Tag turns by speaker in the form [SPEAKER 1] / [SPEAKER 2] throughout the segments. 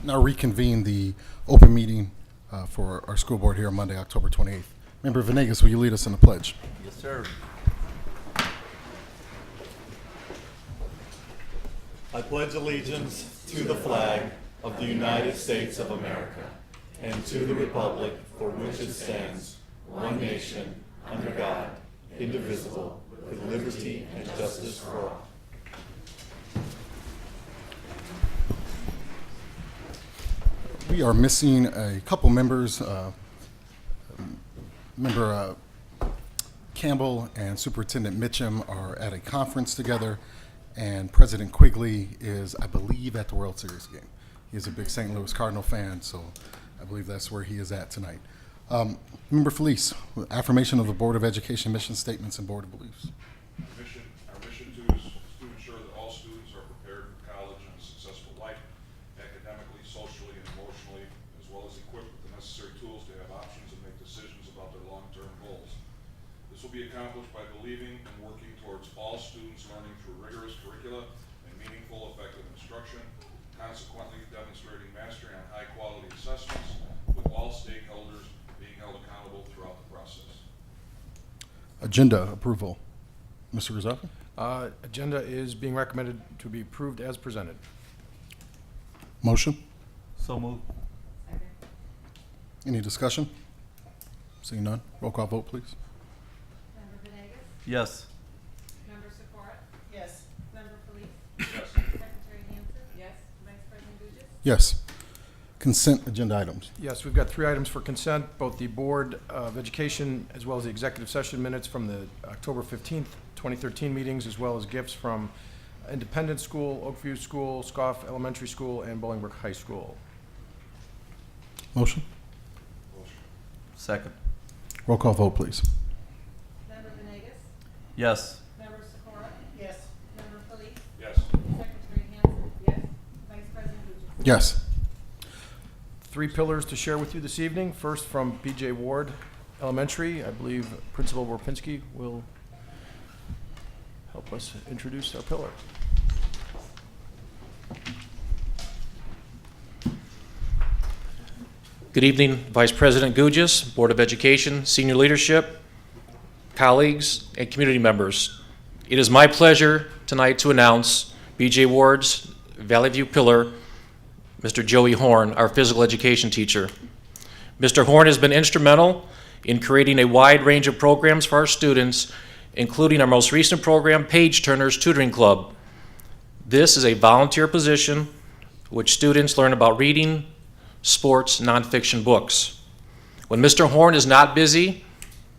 [SPEAKER 1] Now reconvene the open meeting for our school board here on Monday, October 28th. Member Venegas, will you lead us in the pledge?
[SPEAKER 2] Yes, sir. I pledge allegiance to the flag of the United States of America and to the republic for which it stands, one nation, under God, indivisible, with liberty and justice for all.
[SPEAKER 1] We are missing a couple members. Member Campbell and Superintendent Mitchum are at a conference together, and President Quigley is, I believe, at the World Series game. He is a big St. Louis Cardinal fan, so I believe that's where he is at tonight. Member Felice, affirmation of the Board of Education mission statements and board of beliefs.
[SPEAKER 3] Our mission is to ensure that all students are prepared for college and a successful life, academically, socially, and emotionally, as well as equipped with the necessary tools to have options and make decisions about their long-term goals. This will be accomplished by believing and working towards all students learning through rigorous curricula and meaningful, effective instruction, consequently demonstrating mastery on high-quality assessments, with all stakeholders being held accountable throughout the process.
[SPEAKER 1] Agenda approval. Mr. Rizzafi?
[SPEAKER 4] Agenda is being recommended to be approved as presented.
[SPEAKER 1] Motion?
[SPEAKER 2] So moved.
[SPEAKER 1] Any discussion? Seeing none, roll call vote, please.
[SPEAKER 5] Member Venegas?
[SPEAKER 2] Yes.
[SPEAKER 5] Member Sikora?
[SPEAKER 6] Yes.
[SPEAKER 5] Member Felice?
[SPEAKER 3] Yes.
[SPEAKER 5] Secretary Hansen? Yes. Vice President Gugis?
[SPEAKER 1] Yes. Consent agenda items.
[SPEAKER 4] Yes, we've got 3 items for consent, both the Board of Education as well as the executive session minutes from the October 15th, 2013 meetings, as well as gifts from Independence School, Oakview School, Scoff Elementary School, and Bollinger High School.
[SPEAKER 1] Motion?
[SPEAKER 2] Second.
[SPEAKER 1] Roll call vote, please.
[SPEAKER 5] Member Venegas?
[SPEAKER 2] Yes.
[SPEAKER 5] Member Sikora?
[SPEAKER 6] Yes.
[SPEAKER 5] Member Felice?
[SPEAKER 3] Yes.
[SPEAKER 5] Secretary Hansen? Yes. Vice President Gugis?
[SPEAKER 1] Yes.
[SPEAKER 4] 3 pillars to share with you this evening. First, from B.J. Ward Elementary, I believe Principal Warpinski will help us introduce our pillar.
[SPEAKER 7] Good evening, Vice President Gugis, Board of Education, senior leadership, colleagues, and community members. It is my pleasure tonight to announce B.J. Ward's Valley View pillar, Mr. Joey Horn, our physical education teacher. Mr. Horn has been instrumental in creating a wide range of programs for our students, including our most recent program, Page Turners Tutoring Club. This is a volunteer position which students learn about reading, sports, nonfiction books. When Mr. Horn is not busy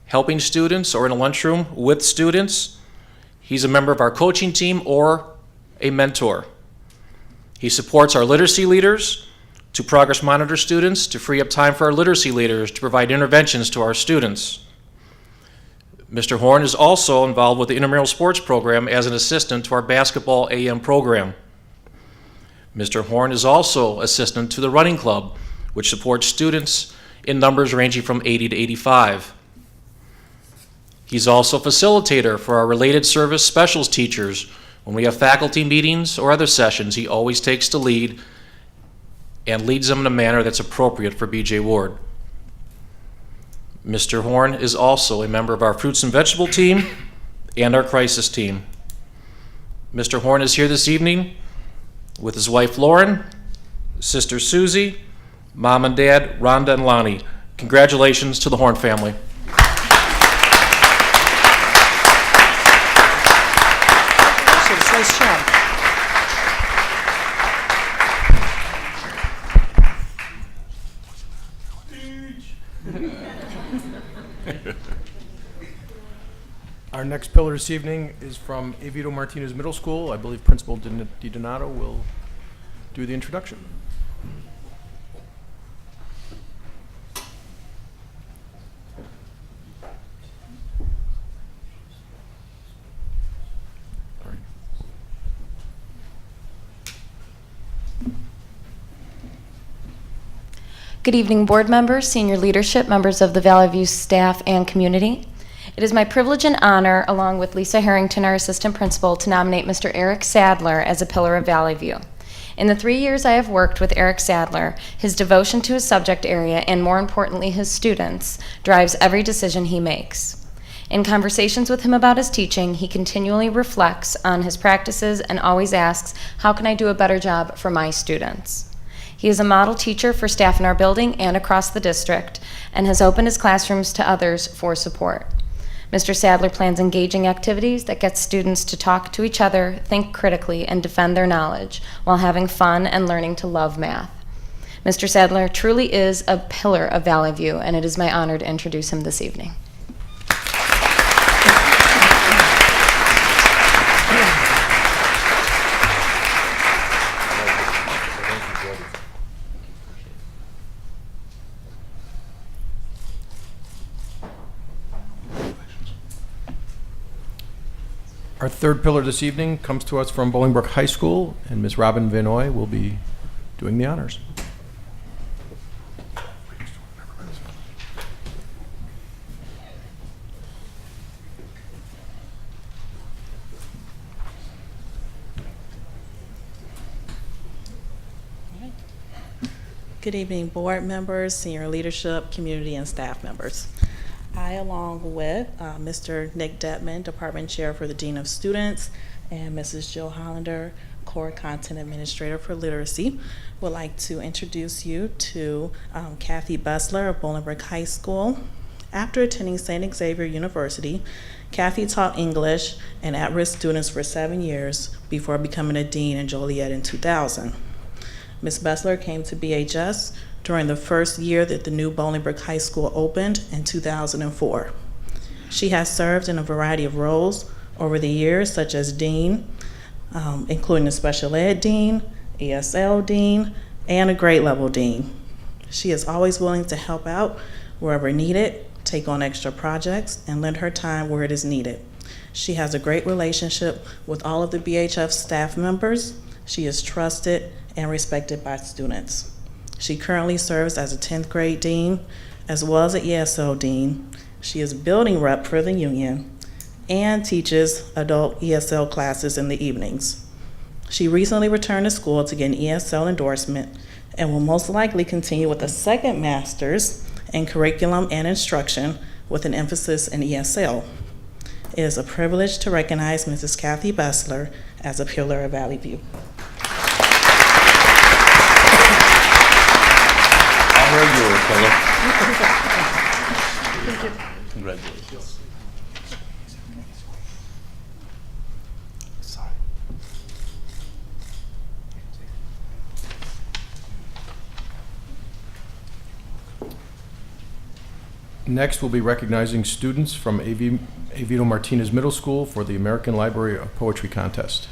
[SPEAKER 7] helping students or in a lunchroom with students, he's a member of our coaching team or a mentor. He supports our literacy leaders to progress monitor students to free up time for our literacy leaders to provide interventions to our students. Mr. Horn is also involved with the intramural sports program as an assistant to our basketball AM program. Mr. Horn is also assistant to the running club, which supports students in numbers ranging from 80 to 85. He's also facilitator for our related service specials teachers. When we have faculty meetings or other sessions, he always takes the lead and leads them in a manner that's appropriate for B.J. Ward. Mr. Horn is also a member of our fruits and vegetable team and our crisis team. Mr. Horn is here this evening with his wife Lauren, sister Susie, mom and dad Rhonda and Lonnie. Congratulations to the Horn family.
[SPEAKER 6] Nice job.
[SPEAKER 4] Our next pillar this evening is from Evita Martinez Middle School. I believe Principal DiDonato will do the introduction.
[SPEAKER 8] Good evening, board members, senior leadership, members of the Valley View staff and community. It is my privilege and honor, along with Lisa Harrington, our assistant principal, to nominate Mr. Eric Sadler as a pillar of Valley View. In the 3 years I have worked with Eric Sadler, his devotion to his subject area, and more importantly, his students, drives every decision he makes. In conversations with him about his teaching, he continually reflects on his practices and always asks, how can I do a better job for my students? He is a model teacher for staff in our building and across the district, and has opened his classrooms to others for support. Mr. Sadler plans engaging activities that get students to talk to each other, think critically, and defend their knowledge while having fun and learning to love math. Mr. Sadler truly is a pillar of Valley View, and it is my honor to introduce him this evening.
[SPEAKER 4] Our third pillar this evening comes to us from Bollinger High School, and Ms. Robin Vanoy will be doing the honors.
[SPEAKER 6] Good evening, board members, senior leadership, community, and staff members. I, along with Mr. Nick Detman, Department Chair for the Dean of Students, and Mrs. Jill Hollander, Core Content Administrator for Literacy, would like to introduce you to Kathy Bessler of Bollinger High School. After attending St. Xavier University, Kathy taught English and at-risk students for 7 years before becoming a dean in Joliet in 2000. Ms. Bessler came to BHS during the first year that the new Bollinger High School opened in 2004. She has served in a variety of roles over the years, such as dean, including a special ed dean, ESL dean, and a grade level dean. She is always willing to help out wherever needed, take on extra projects, and lend her time where it is needed. She has a great relationship with all of the BHF staff members. She is trusted and respected by students. She currently serves as a 10th grade dean, as well as an ESL dean. She is building rep for the union and teaches adult ESL classes in the evenings. She recently returned to school to get an ESL endorsement and will most likely continue with a second master's in curriculum and instruction with an emphasis in ESL. It is a privilege to recognize Mrs. Kathy Bessler as a pillar of Valley View.
[SPEAKER 2] Congratulations.
[SPEAKER 4] Next, we'll be recognizing students from Evita Martinez Middle School for the American Library of Poetry Contest.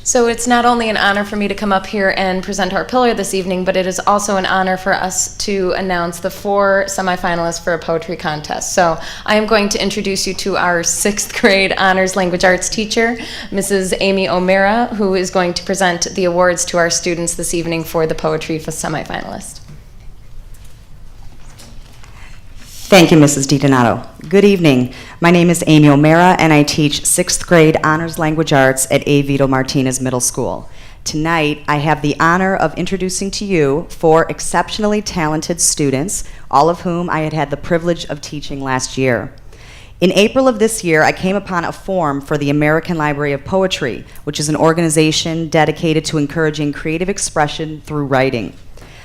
[SPEAKER 8] So it's not only an honor for me to come up here and present our pillar this evening, but it is also an honor for us to announce the 4 semifinalists for a poetry contest. So I am going to introduce you to our 6th grade honors language arts teacher, Mrs. Amy O'Mara, who is going to present the awards to our students this evening for the poetry semifinalist.
[SPEAKER 9] Thank you, Mrs. DiDonato. Good evening. My name is Amy O'Mara, and I teach 6th grade Honors Language Arts at Evita Martinez Middle School. Tonight, I have the honor of introducing to you 4 exceptionally talented students, all of whom I had the privilege of teaching last year. In April of this year, I came upon a form for the American Library of Poetry, which is an organization dedicated to encouraging creative expression through writing.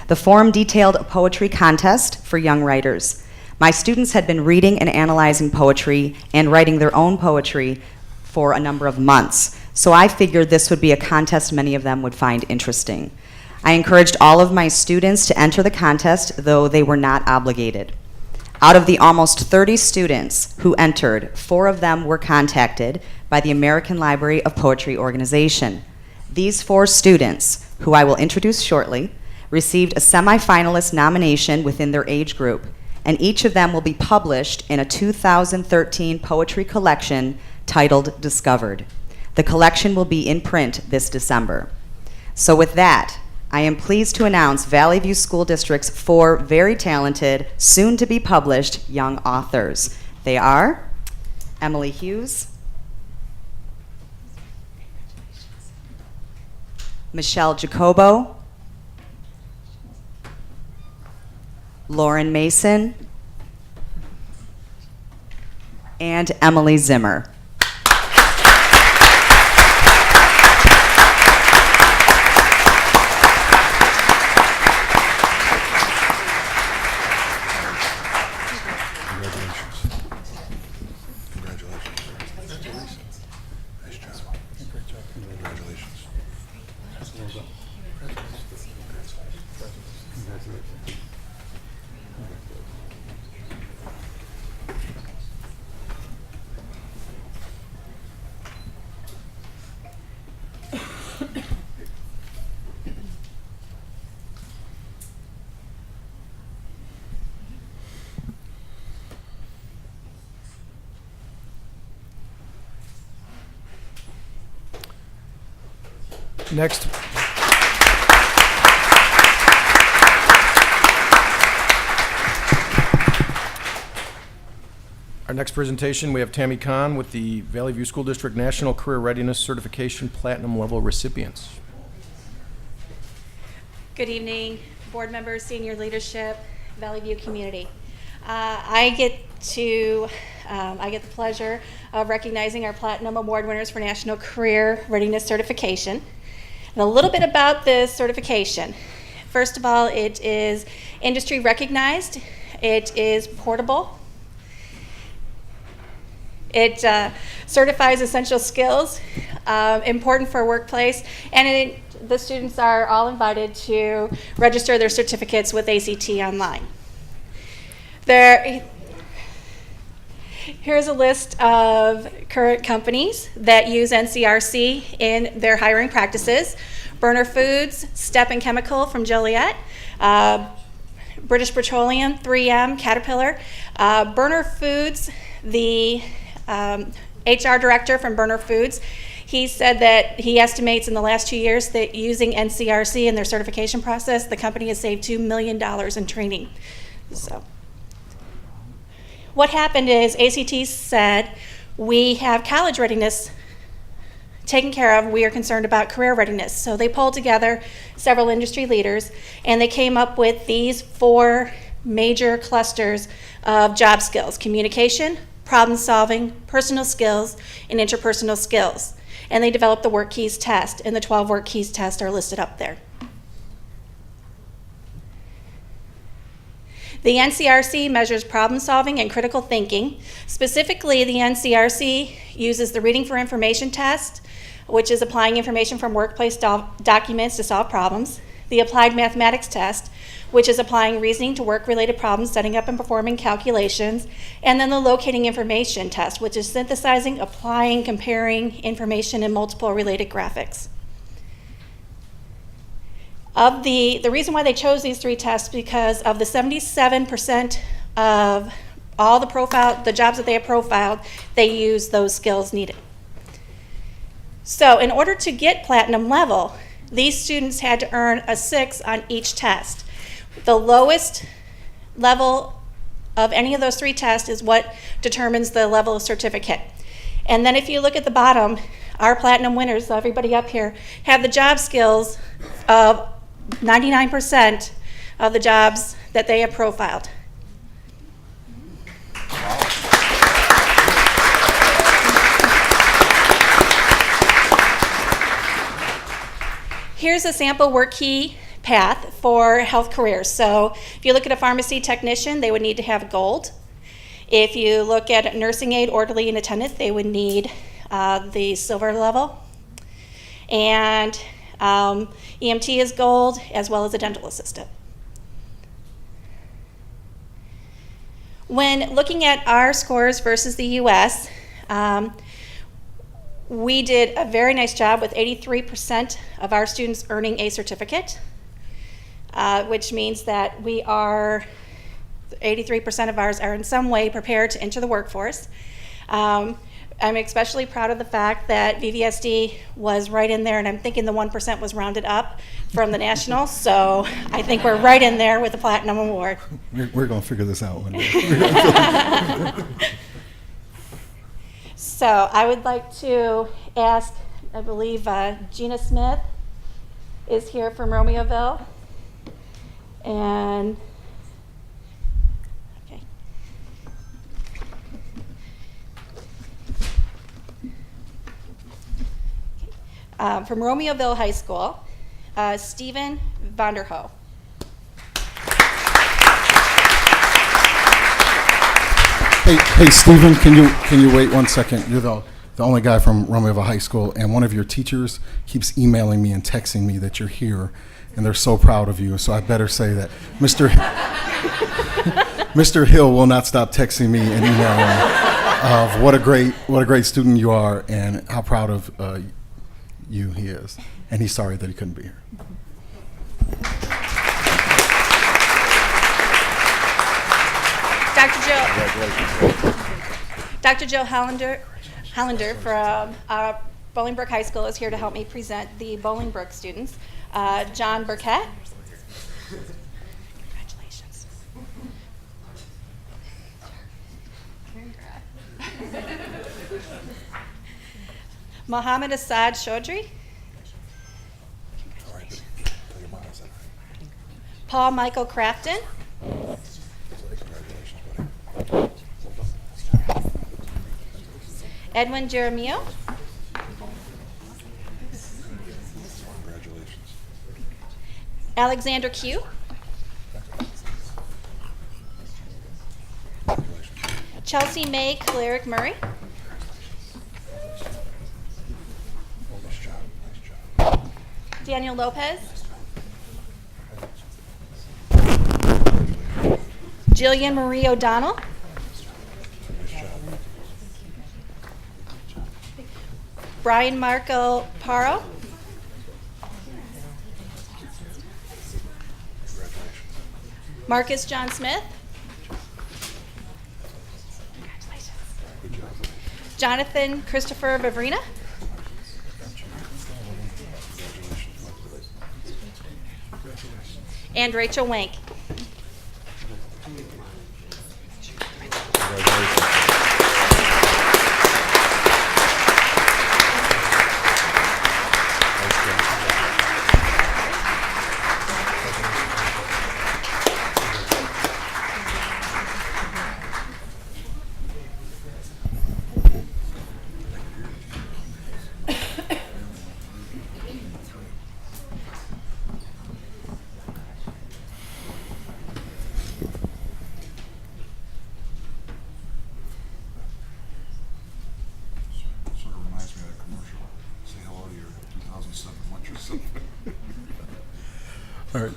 [SPEAKER 9] The form detailed a poetry contest for young writers. My students had been reading and analyzing poetry and writing their own poetry for a number of months, so I figured this would be a contest many of them would find interesting. I encouraged all of my students to enter the contest, though they were not obligated. Out of the almost 30 students who entered, 4 of them were contacted by the American Library of Poetry organization. These 4 students, who I will introduce shortly, received a semifinalist nomination within their age group. and each of them will be published in a 2013 poetry collection titled Discovered. The collection will be in print this December. So with that, I am pleased to announce Valley View School District's 4 very talented, soon-to-be published young authors. They are Emily Hughes, Michelle Jacobo, Lauren Mason, and Emily Zimmer.
[SPEAKER 4] Next. Our next presentation, we have Tammy Kahn with the Valley View School District National Career Readiness Certification Platinum Level recipients.
[SPEAKER 10] Good evening, board members, senior leadership, Valley View community. I get the pleasure of recognizing our Platinum Award winners for National Career Readiness Certification. And a little bit about this certification. First of all, it is industry recognized. It is portable. It certifies essential skills, important for a workplace, and the students are all invited to register their certificates with ACT online. Here's a list of current companies that use NCRC in their hiring practices. Burner Foods, Step and Chemical from Joliet, British Petroleum, 3M, Caterpillar. Burner Foods, the HR director from Burner Foods, he said that he estimates in the last 2 years that using NCRC in their certification process, the company has saved $2 million in training. So, what happened is ACT said, we have college readiness taken care of, we are concerned about career readiness. So they pulled together several industry leaders and they came up with these 4 major clusters of job skills: communication, problem solving, personal skills, and interpersonal skills. And they developed the Work Keys test, and the 12 Work Keys tests are listed up there. The NCRC measures problem solving and critical thinking. Specifically, the NCRC uses the Reading for Information test, which is applying information from workplace documents to solve problems. The Applied Mathematics test, which is applying reasoning to work-related problems, setting up and performing calculations. And then the Locating Information test, which is synthesizing, applying, comparing information in multiple related graphics. The reason why they chose these 3 tests, because of the 77% of all the jobs that they have profiled, they use those skills needed. So in order to get platinum level, these students had to earn a 6 on each test. The lowest level of any of those 3 tests is what determines the level of certificate. And then if you look at the bottom, our platinum winners, everybody up here, have the job skills of 99% of the jobs that they have profiled. Here's a sample work key path for health careers. So if you look at a pharmacy technician, they would need to have gold. If you look at a nursing aide, orderly, and attendant, they would need the silver level. And EMT is gold, as well as a dental assistant. When looking at our scores versus the US, we did a very nice job with 83% of our students earning a certificate, which means that we are 83% of ours are in some way prepared to enter the workforce. I'm especially proud of the fact that VVSD was right in there, and I'm thinking the 1% was rounded up from the national, so I think we're right in there with the Platinum Award.
[SPEAKER 1] We're going to figure this out one day.
[SPEAKER 10] So I would like to ask, I believe Gina Smith is here from Romeoville. And, okay. From Romeoville High School, Stephen Vanderhoe.
[SPEAKER 1] Hey, Stephen, can you wait 1 second? You're the only guy from Romeoville High School, and one of your teachers keeps emailing me and texting me that you're here, and they're so proud of you. So I better say that Mr. Hill will not stop texting me and emailing me of what a great student you are and how proud of you he is. And he's sorry that he couldn't be here.
[SPEAKER 10] Dr. Joe Hollander from Bolingbrook High School is here to help me present the Bolingbrook students. John Burkett. Congratulations. Mohammed Assad Chaudhry. Paul Michael Crafton. Edwin Jeremio. Alexander Q. Chelsea May Cleric Murray. Daniel Lopez. Jillian Marie O'Donnell. Brian Marco Paro. Marcus John Smith. Jonathan Christopher Bavrina. And Rachel Wank.
[SPEAKER 1] All right.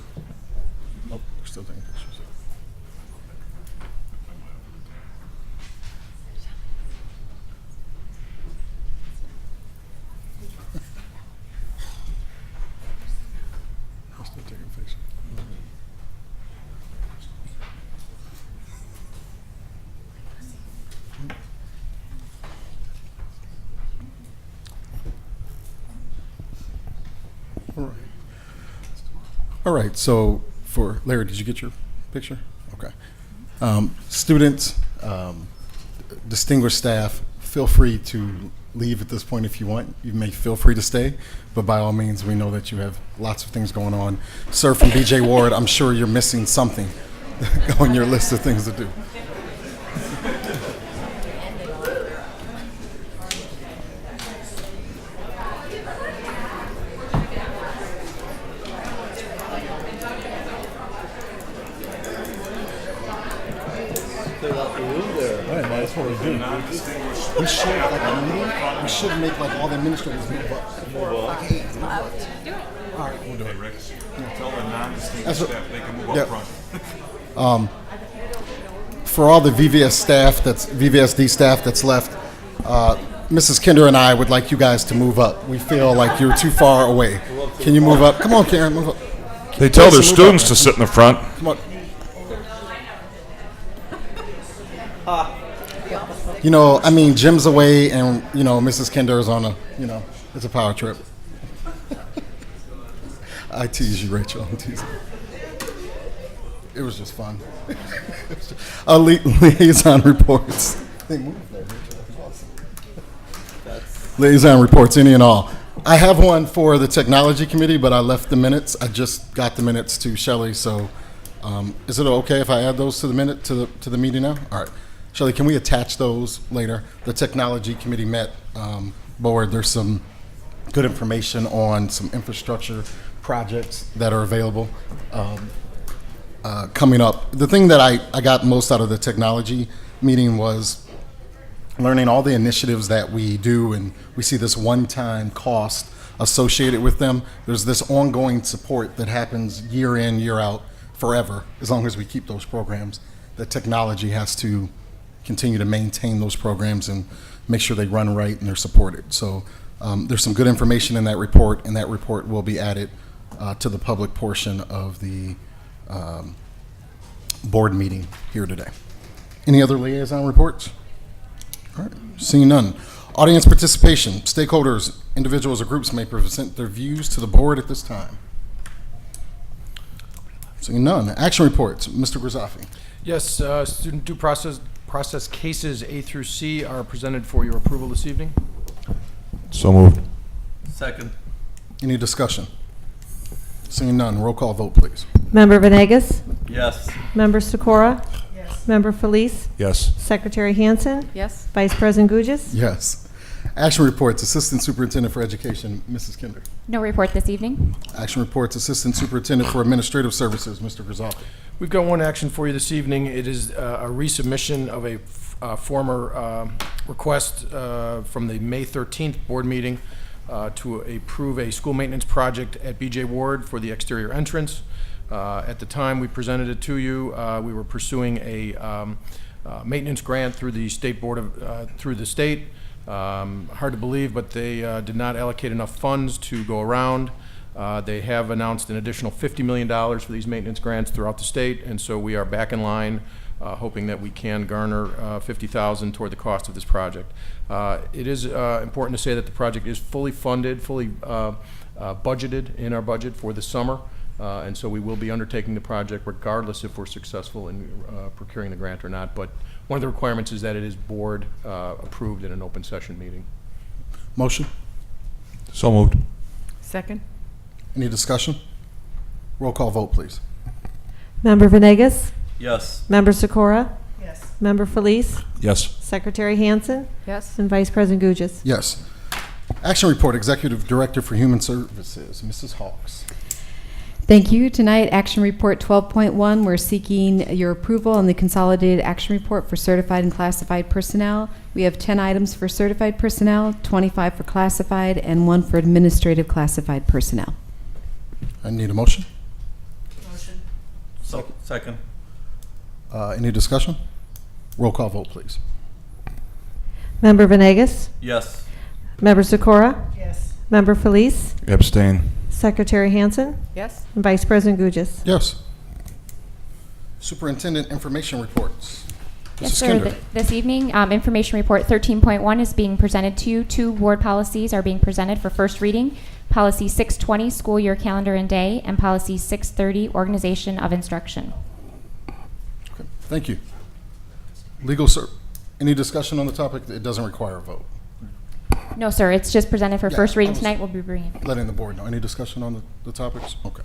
[SPEAKER 1] Oh, we're still taking pictures. We're still taking pictures. All right. All right, so for Larry, did you get your picture? Okay. Students, distinguished staff, feel free to leave at this point if you want. You may feel free to stay, but by all means, we know that you have lots of things going on. Sir from BJ Ward, I'm sure you're missing something on your list of things to do. That's what we do. We should, like a meeting, we should make like all the administrators move up. Like, hey, move up. All right, we'll do it.
[SPEAKER 3] Tell the non-distinguished staff they can move up front.
[SPEAKER 1] For all the VVSD staff that's left, Mrs. Kinder and I would like you guys to move up. We feel like you're too far away. Can you move up? Come on, Karen, move up.
[SPEAKER 3] They tell their students to sit in the front.
[SPEAKER 1] Come on. You know, I mean, Jim's away, and you know, Mrs. Kinder is on a, you know, it's a power trip. I tease you, Rachel. I'm teasing. It was just fun. Liaison reports. They moved there, Rachel. Awesome. Liaison reports, any and all. I have one for the technology committee, but I left the minutes. I just got the minutes to Shelley, so is it okay if I add those to the minute to the meeting now? All right. Shelley, can we attach those later? The technology committee met board. There's some good information on some infrastructure projects that are available coming up. The thing that I got most out of the technology meeting was learning all the initiatives that we do, and we see this one-time cost associated with them. There's this ongoing support that happens year in, year out, forever, as long as we keep those programs. The technology has to continue to maintain those programs and make sure they run right and they're supported. So there's some good information in that report, and that report will be added to the public portion of the board meeting here today. Any other liaison reports? All right, seeing none. Audience participation. Stakeholders, individuals, or groups may present their views to the board at this time. Seeing none. Action reports. Mr. Grisafi.
[SPEAKER 4] Yes, student due process cases A through C are presented for your approval this evening.
[SPEAKER 3] So moved.
[SPEAKER 2] Second.
[SPEAKER 1] Any discussion? Seeing none. Roll call vote, please.
[SPEAKER 11] Member Venegas?
[SPEAKER 2] Yes.
[SPEAKER 11] Member Sikora? Yes. Member Felice?
[SPEAKER 3] Yes.
[SPEAKER 11] Secretary Hansen?
[SPEAKER 5] Yes.
[SPEAKER 11] Vice President Gugis?
[SPEAKER 1] Yes. Action reports. Assistant Superintendent for Education, Mrs. Kinder.
[SPEAKER 12] No report this evening.
[SPEAKER 1] Action reports. Assistant Superintendent for Administrative Services, Mr. Grisafi.
[SPEAKER 4] We've got one action for you this evening. It is a resubmission of a former request from the May 13th board meeting to approve a school maintenance project at BJ Ward for the exterior entrance. At the time we presented it to you, we were pursuing a maintenance grant through the state board of through the state. Hard to believe, but they did not allocate enough funds to go around. They have announced an additional $50 million for these maintenance grants throughout the state, and so we are back in line, hoping that we can garner $50,000 toward the cost of this project. It is important to say that the project is fully funded, fully budgeted in our budget for the summer, and so we will be undertaking the project regardless if we're successful in procuring the grant or not. But one of the requirements is that it is board approved in an open session meeting.
[SPEAKER 1] Motion?
[SPEAKER 3] So moved.
[SPEAKER 5] Second.
[SPEAKER 1] Any discussion? Roll call vote, please.
[SPEAKER 11] Member Venegas?
[SPEAKER 2] Yes.
[SPEAKER 11] Member Sikora?
[SPEAKER 5] Yes.
[SPEAKER 11] Member Felice?
[SPEAKER 3] Yes.
[SPEAKER 11] Secretary Hansen?
[SPEAKER 5] Yes.
[SPEAKER 11] And Vice President Gugis?
[SPEAKER 1] Yes. Action report. Executive Director for Human Services, Mrs. Hawks.
[SPEAKER 13] Thank you. Tonight, Action Report 12.1, we're seeking your approval on the Consolidated Action Report for Certified and Classified Personnel. We have 10 items for certified personnel, 25 for classified, and 1 for administrative classified personnel.
[SPEAKER 1] I need a motion.
[SPEAKER 5] Motion.
[SPEAKER 2] Second.
[SPEAKER 1] Any discussion? Roll call vote, please.
[SPEAKER 11] Member Venegas?
[SPEAKER 2] Yes.
[SPEAKER 11] Member Sikora?
[SPEAKER 5] Yes.
[SPEAKER 11] Member Felice?
[SPEAKER 3] Abstain.
[SPEAKER 11] Secretary Hansen?
[SPEAKER 5] Yes.
[SPEAKER 11] And Vice President Gugis?
[SPEAKER 1] Yes. Superintendent information reports.
[SPEAKER 12] Yes,
[SPEAKER 1] Mrs.
[SPEAKER 12] sir.
[SPEAKER 1] Kinder.
[SPEAKER 12] This evening, information report 13.1 is being presented to you. 2 board policies are being presented for first reading. Policy 620, school year calendar and day, and policy 630, organization of instruction.
[SPEAKER 1] Okay, thank you. Any discussion on the topic? It doesn't require a vote.
[SPEAKER 12] No, sir, it's just presented for
[SPEAKER 1] Yeah,
[SPEAKER 12] first reading
[SPEAKER 1] I was-
[SPEAKER 12] tonight. We'll be bringing.
[SPEAKER 1] Letting the board know. Any discussion on the topics? Okay.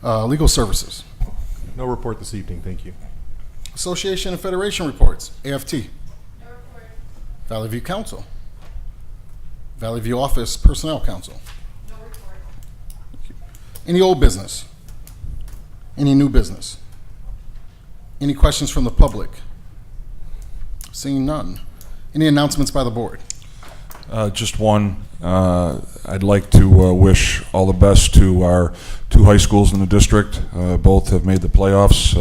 [SPEAKER 1] Legal services.
[SPEAKER 14] No report this evening, thank you.
[SPEAKER 1] Association and Federation reports. AFT.
[SPEAKER 5] No report.
[SPEAKER 1] Valley View Council. Valley View Office Personnel Council.
[SPEAKER 5] No report.
[SPEAKER 1] Any old business? Any new business? Any questions from the public? Seeing none. Any announcements by the board?
[SPEAKER 3] Just one. I'd like to wish all the best to our 2 high schools in the district. Both have made the playoffs,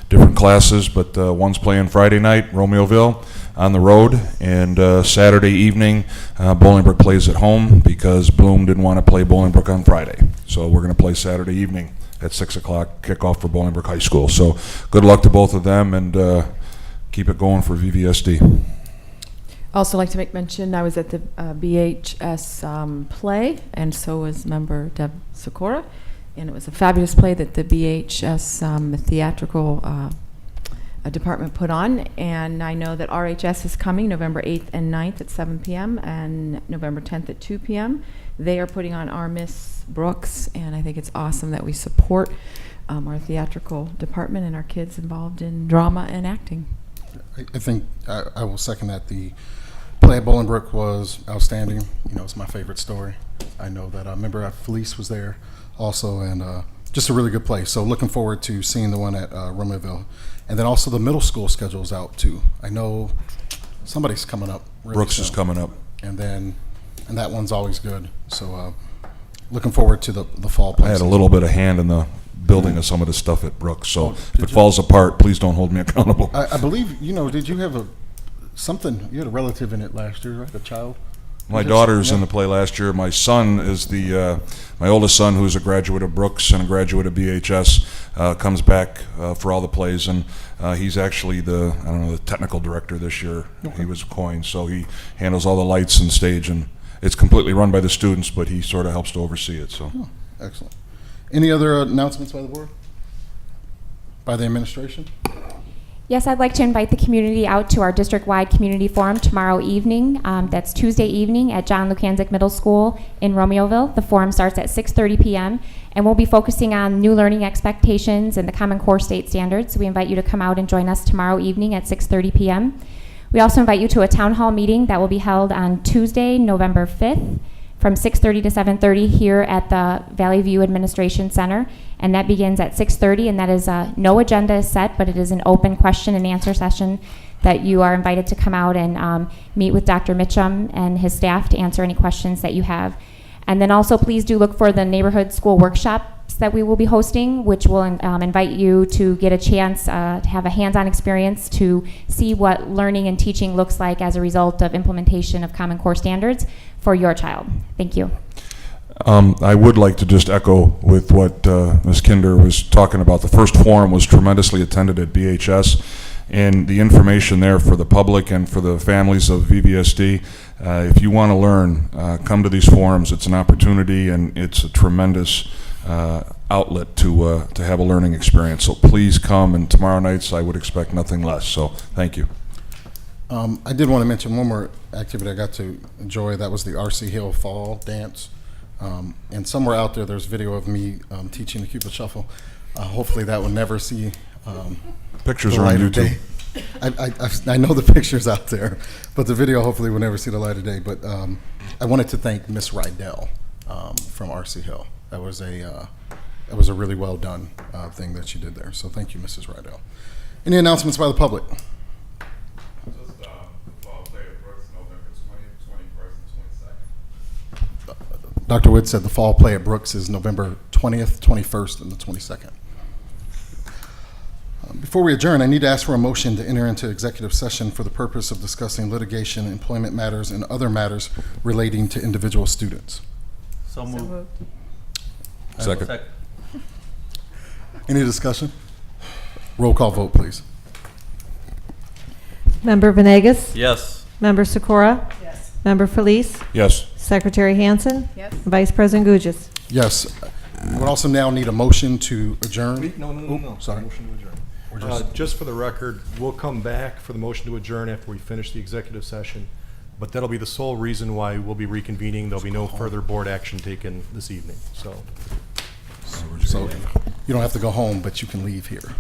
[SPEAKER 3] different classes, but one's playing Friday night, Romeoville, on the road, and Saturday evening, Bolingbrook plays at home because Bloom didn't want to play Bolingbrook on Friday. So we're going to play Saturday evening at 6 o'clock, kickoff for Bolingbrook High School. So good luck to both of them, and keep it going for VVSD.
[SPEAKER 15] Also like to make mention, I was at the BHS play, and so was member Deb Sikora, and it was a fabulous play that the BHS theatrical department put on, and I know that RHS is coming November 8th and 9th at 7 p.m. and November 10th at 2 p.m. They are putting on Our Miss Brooks, and I think it's awesome that we support our theatrical department and our kids involved in drama and acting.
[SPEAKER 1] I think I will second that. The play at Bollinger was outstanding. You know, it's my favorite story. I know that member Felice was there also, and just a really good play. So looking forward to seeing the one at Romeoville. And then also the middle school schedule is out too. I know somebody's coming up. Really
[SPEAKER 3] Brooks
[SPEAKER 1] soon.
[SPEAKER 3] is coming up.
[SPEAKER 1] And that one's always good. So looking forward to the fall play.
[SPEAKER 3] I had a little bit of hand in the building of some of the stuff at Brooks, so if it
[SPEAKER 1] you?
[SPEAKER 3] falls apart, please don't hold me accountable.
[SPEAKER 1] I believe, did you have something, you had a relative in it last year, right, a child?
[SPEAKER 3] My daughter's in the play last year. My son is my oldest son, who's a graduate of Brooks and a graduate of BHS, comes back for all the plays, and he's actually the technical director this year. Okay. He was coined, so he handles all the lights and stage, and it's completely run by the students, but he sort of helps to oversee it. So,
[SPEAKER 1] excellent. Any other announcements by the board? By the administration?
[SPEAKER 12] Yes, I'd like to invite the community out to our district-wide community forum tomorrow evening. That's Tuesday evening at John Lukanzik Middle School in Romeoville. The forum starts at 6:30 p.m. and we'll be focusing on new learning expectations and the Common Core state standards. So we invite you to come out and join us tomorrow evening at 6:30 p.m. We also invite you to a town hall meeting that will be held on Tuesday, November 5th from 6:30 to 7:30 here at the Valley View Administration Center. And that begins at 6:30, and that is no agenda is set, but it is an open question and answer session that you are invited to come out and meet with Dr. Mitchum and his staff to answer any questions that you have. And then also please do look for the neighborhood school workshops that we will be hosting, which will invite you to get a chance to have a hands-on experience to see what learning and teaching looks like as a result of implementation of Common Core standards for your child. Thank you.
[SPEAKER 3] I would like to just echo with what Ms. Kinder was talking about. The first forum was tremendously attended at BHS, and the information there for the public and for the families of VVSD, if you want to learn, come to these forums. It's an opportunity, and it's a tremendous outlet to have a learning experience. So please come, and tomorrow nights I would expect nothing less. So thank you.
[SPEAKER 1] I did want to mention one more activity I got to enjoy. That was the R.C. Hill Fall Dance. And somewhere out there, there's video of me teaching the Cupid Shuffle. Hopefully that will never see
[SPEAKER 3] pictures
[SPEAKER 1] the
[SPEAKER 3] are on
[SPEAKER 1] light of
[SPEAKER 3] YouTube.
[SPEAKER 1] day. I know the pictures out there, but the video hopefully will never see the light of day. But I wanted to thank Miss Rydell from R.C. Hill. That was a really well done thing that she did there. So thank you, Mrs. Rydell. Any announcements by the public? Dr. Wood said the fall play at Brooks is November 20th, 21st, and the 22nd. Before we adjourn, I need to ask for a motion to enter into executive session for the purpose of discussing litigation, employment matters, and other matters relating to individual students.
[SPEAKER 2] So moved.
[SPEAKER 3] Second.
[SPEAKER 1] Any discussion? Roll call vote, please.
[SPEAKER 11] Member Venegas?
[SPEAKER 2] Yes.
[SPEAKER 11] Member Sikora?
[SPEAKER 5] Yes.
[SPEAKER 11] Member Felice?
[SPEAKER 3] Yes.
[SPEAKER 11] Secretary Hansen?
[SPEAKER 5] Yes.
[SPEAKER 11] Vice President Gugis?
[SPEAKER 1] Yes. We also now need a motion to adjourn.
[SPEAKER 14] No.
[SPEAKER 1] Sorry.
[SPEAKER 14] Motion to adjourn.
[SPEAKER 1] Or just-
[SPEAKER 14] Just for the record, we'll come back for the motion to adjourn after we finish the executive session, but that'll be the sole reason why we'll be reconvening. There'll be no further board action taken this evening, so.
[SPEAKER 1] So you don't have to go home, but you can leave here.